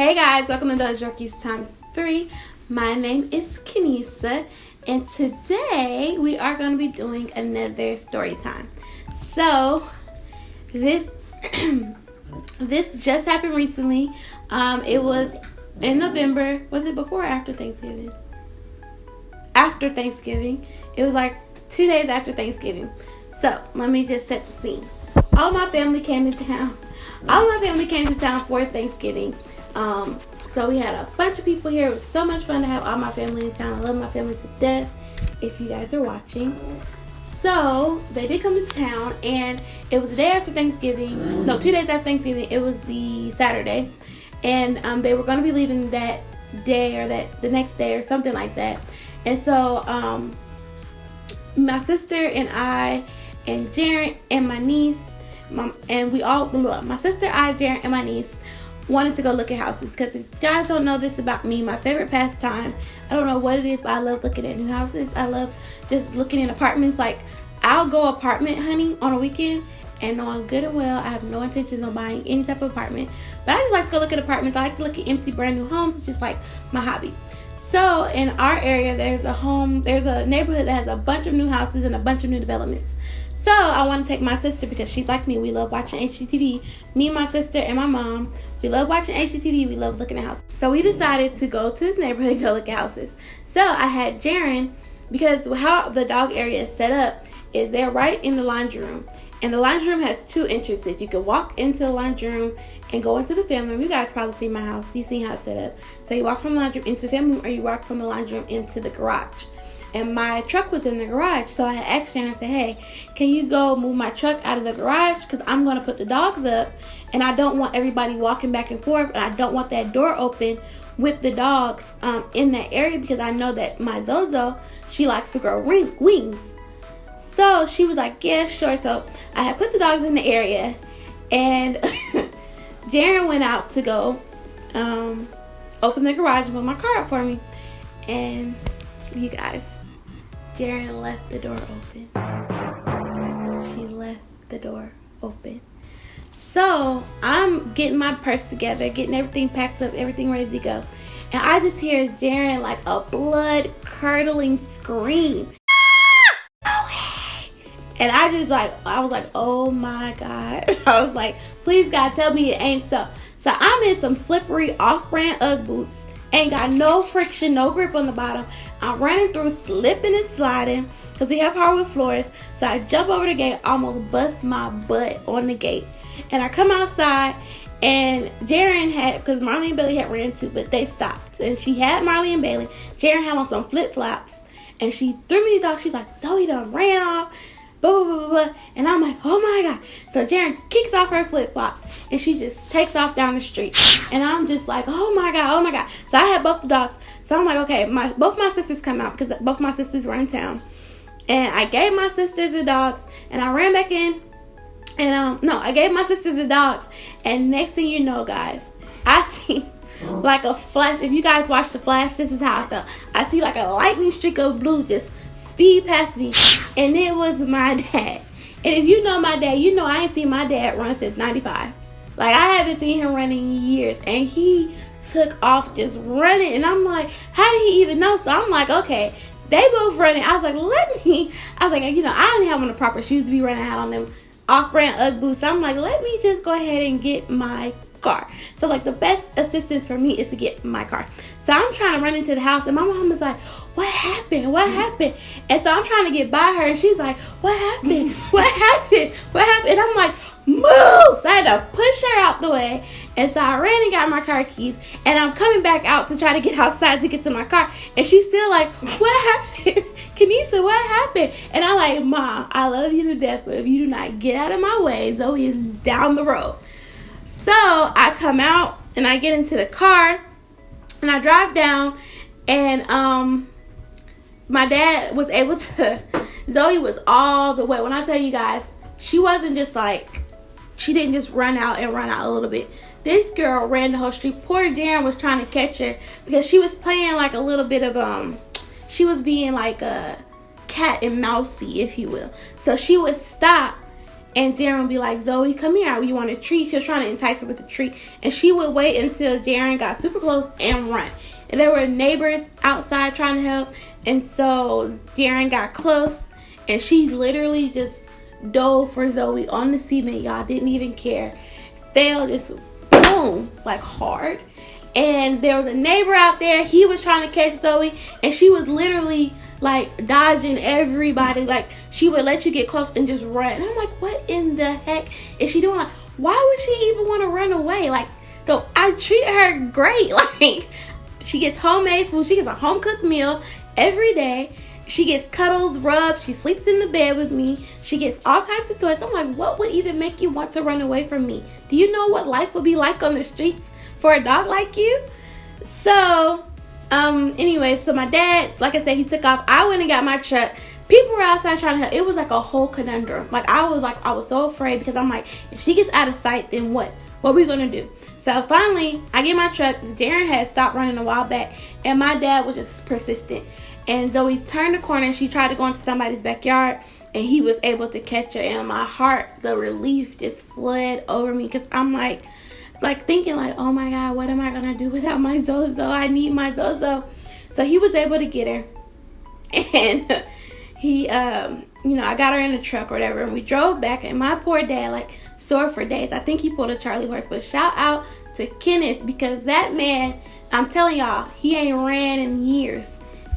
Hey guys, welcome to Those Rookies Times 3. My name is Kenisa, and today we are going to be doing another story time. So, this just happened recently. It was in November. Was it before or after Thanksgiving? After Thanksgiving. It was like 2 days after Thanksgiving. So, let me just set the scene. All my family came to town for Thanksgiving. So we had a bunch of people here. It was so much fun to have all my family in town. I love my family to death, if you guys are watching. So they did come to town, and it was the day after Thanksgiving. No, 2 days after Thanksgiving. It was the Saturday, and they were going to be leaving that day or the next day or something like that. And so my sister and I and Jaren and my niece, my sister, I, Jaren, and my niece wanted to go look at houses, because if you guys don't know this about me, my favorite pastime, I don't know what it is, but I love looking at new houses. I love just looking in apartments. Like, I'll go apartment hunting on a weekend, and knowing good and well I have no intentions of buying any type of apartment, but I just like to go look at apartments. I like to look at empty brand new homes. It's just like my hobby. So in our area, there's a neighborhood that has a bunch of new houses and a bunch of new developments. So I want to take my sister, because she's like me. We love watching HGTV. Me, my sister, and my mom, we love watching HGTV. We love looking at houses. So we decided to go to this neighborhood and go look at houses. So I had Jaren, because how the dog area is set up is they're right in the laundry room. And the laundry room has two entrances. You can walk into the laundry room and go into the family room. You guys probably see my house. You've seen how it's set up. So you walk from the laundry room into the family room, or you walk from the laundry room into the garage. And my truck was in the garage, so I had asked Jaren, I said, hey, can you go move my truck out of the garage, because I'm going to put the dogs up, and I don't want everybody walking back and forth, and I don't want that door open with the dogs in that area, because I know that my Zozo, she likes to grow wings. So she was like, yeah, sure. So I had put the dogs in the area, and Jaren went out to go open the garage and put my car up for me. And you guys, Jaren left the door open. She left the door open. So I'm getting my purse together, getting everything packed up, everything ready to go. And I just hear Jaren like a blood-curdling scream. And I was like, oh my God. I was like, please God, tell me it ain't so. So I'm in some slippery off-brand UGG boots. Ain't got no friction, no grip on the bottom. I'm running through, slipping and sliding, because we have hardwood floors. So I jump over the gate, almost bust my butt on the gate. And I come outside, and Jaren had, because Marley and Bailey had ran too, but they stopped. And she had Marley and Bailey. Jaren had on some flip-flops, and she threw me the dog. She's like, Zoe done ran off. Blah, blah, blah, blah. And I'm like, oh my God. So Jaren kicks off her flip-flops, and she just takes off down the street. And I'm just like, oh my God. So I had both the dogs. So I'm like, okay, both my sisters come out, because both my sisters were in town. And I gave my sisters the dogs, and I ran back in. And I gave my sisters the dogs. And next thing you know, guys, I see like a flash. If you guys watch The Flash, this is how I felt. I see like a lightning streak of blue just speed past me. And it was my dad. And if you know my dad, you know I ain't seen my dad run since 95. Like, I haven't seen him running in years. And he took off just running. And I'm like, how did he even know? So I'm like, okay, they both running. I was like, I didn't have on the proper shoes to be running out on them off-brand UGG boots. So I'm like, let me just go ahead and get my car. So like, the best assistance for me is to get my car. So I'm trying to run into the house, and my mom is like, what happened? And so I'm trying to get by her, and she's like, what happened? And I'm like, move! So I had to push her out the way. And so I ran and got my car keys, and I'm coming back out to try to get outside to get to my car, and she's still like, what happened? Kenisa, what happened? And I'm like, Ma, I love you to death, but if you do not get out of my way, Zoe is down the road. So I come out, and I get into the car, and I drive down, and my dad was able to, Zoe was all the way. When I tell you guys, she wasn't just like, she didn't just run out a little bit. This girl ran the whole street. Poor Jaren was trying to catch her, because she was playing like a little bit of, she was being like a cat and mousey, if you will. So she would stop, And Jaren would be like, Zoe, come here. You want a treat? She was trying to entice her with a treat. And she would wait until Jaren got super close and run. And there were neighbors outside trying to help. And so Jaren got close. And she literally just dove for Zoe on the cement, y'all. Didn't even care. Fell just boom, like hard. And there was a neighbor out there. He was trying to catch Zoe. And she was literally like dodging everybody. Like, she would let you get close and just run. And I'm like, what in the heck is she doing? Like, why would she even want to run away? Like, though I treat her great. Like, she gets homemade food. She gets a home cooked meal every day. She gets cuddles, rubs. She sleeps in the bed with me. She gets all types of toys. I'm like, what would even make you want to run away from me? Do you know what life would be like on the streets for a dog like you? So anyway, so my dad, like I said, he took off. I went and got my truck. People were outside trying to help. It was like a whole conundrum. I was so afraid, because I'm like, if she gets out of sight, then what are we gonna do? So finally I get my truck. Jaren had stopped running a while back, and my dad was just persistent. And Zoe turned the corner and she tried to go into somebody's backyard, and he was able to catch her. And my heart, the relief just fled over me, because I'm like thinking like, oh my God, what am I gonna do without my Zozo? I need my Zozo. So he was able to get her, and he I got her in the truck or whatever, and we drove back. And my poor dad, like, sore for days. I think he pulled a Charlie horse. But shout out to Kenneth, because that man, I'm telling y'all, he ain't ran in years.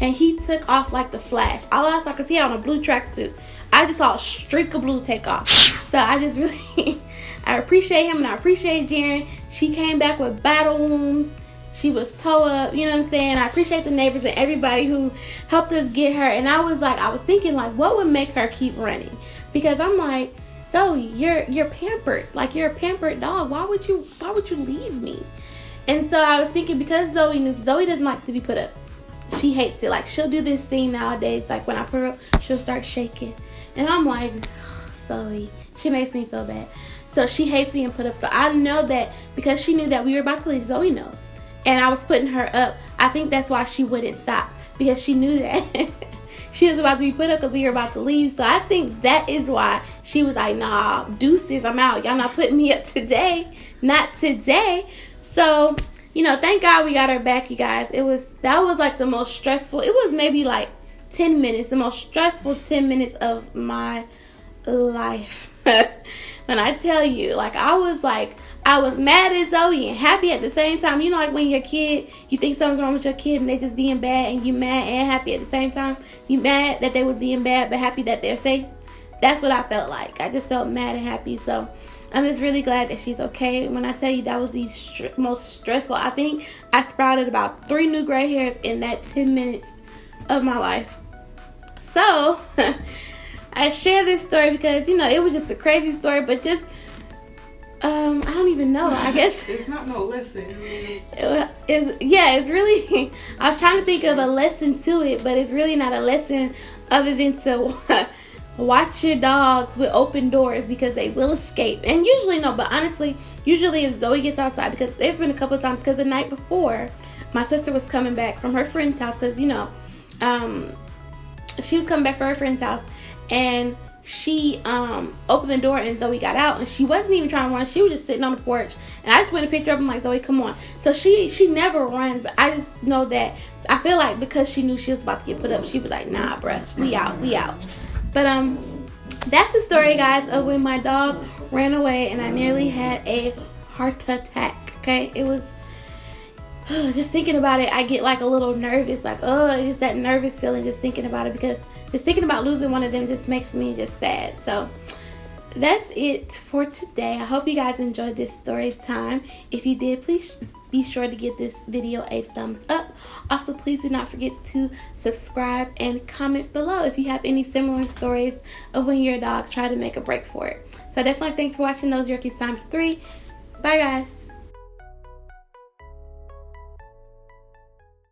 And he took off like the Flash. All I saw, because he had on a blue tracksuit, I just saw a streak of blue take off. So I just really, I appreciate him, and I appreciate Jaren. She came back with battle wounds. She was toe up, you know what I'm saying? I appreciate the neighbors and everybody who helped us get her. And I was thinking, like, what would make her keep running? Because I'm like, Zoe, you're pampered. Like, you're a pampered dog. Why would you leave me? And so I was thinking, because Zoe doesn't like to be put up. She hates it. Like, she'll do this thing nowadays. Like, when I put her up, she'll start shaking. And I'm like, Zoe, she makes me feel bad. So she hates being put up. So I know that because she knew that we were about to leave, Zoe knows. And I was putting her up. I think that's why she wouldn't stop, because she knew that she was about to be put up because we were about to leave. So I think that is why she was like, nah, deuces, I'm out. Y'all not putting me up today. Not today. So, thank God we got her back, you guys. That was like the most stressful. It was maybe like 10 minutes, the most stressful 10 minutes of my life. When I tell you, like, I was mad at Zoe and happy at the same time. Like when your kid, you think something's wrong with your kid and they just being bad, and you mad and happy at the same time. You mad that they was being bad, but happy that they're safe. That's what I felt like. I just felt mad and happy. So I'm just really glad that she's okay. When I tell you, that was the most stressful. I think I sprouted about 3 new gray hairs in that 10 minutes of my life. So I share this story because, it was just a crazy story, but just, I don't even know, I guess. It's not no lesson. It's really, I was trying to think of a lesson to it, but it's really not a lesson other than to watch your dogs with open doors, because they will escape. And usually, no, but honestly, usually if Zoe gets outside, because there's been a couple of times, because the night before, my sister was coming back from her friend's house, because, she was coming back from her friend's house, and she opened the door, and Zoe got out, and she wasn't even trying to run. She was just sitting on the porch, and I just went and picked her up. I'm like, Zoe, come on. So she never runs, but I just know that, I feel like because she knew she was about to get put up, she was like, nah, bruh, we out. But that's the story, guys, of when my dog ran away and I nearly had a heart attack. Okay, it was just thinking about it, I get like a little nervous, like, it's that nervous feeling just thinking about it, because just thinking about losing one of them just makes me just sad. So that's it for today. I hope you guys enjoyed this story time. If you did, please be sure to give this video a thumbs up. Also, please do not forget to subscribe and comment below if you have any similar stories of when your dog tried to make a break for it. So definitely thanks for watching those Yorkies times 3. Bye, guys.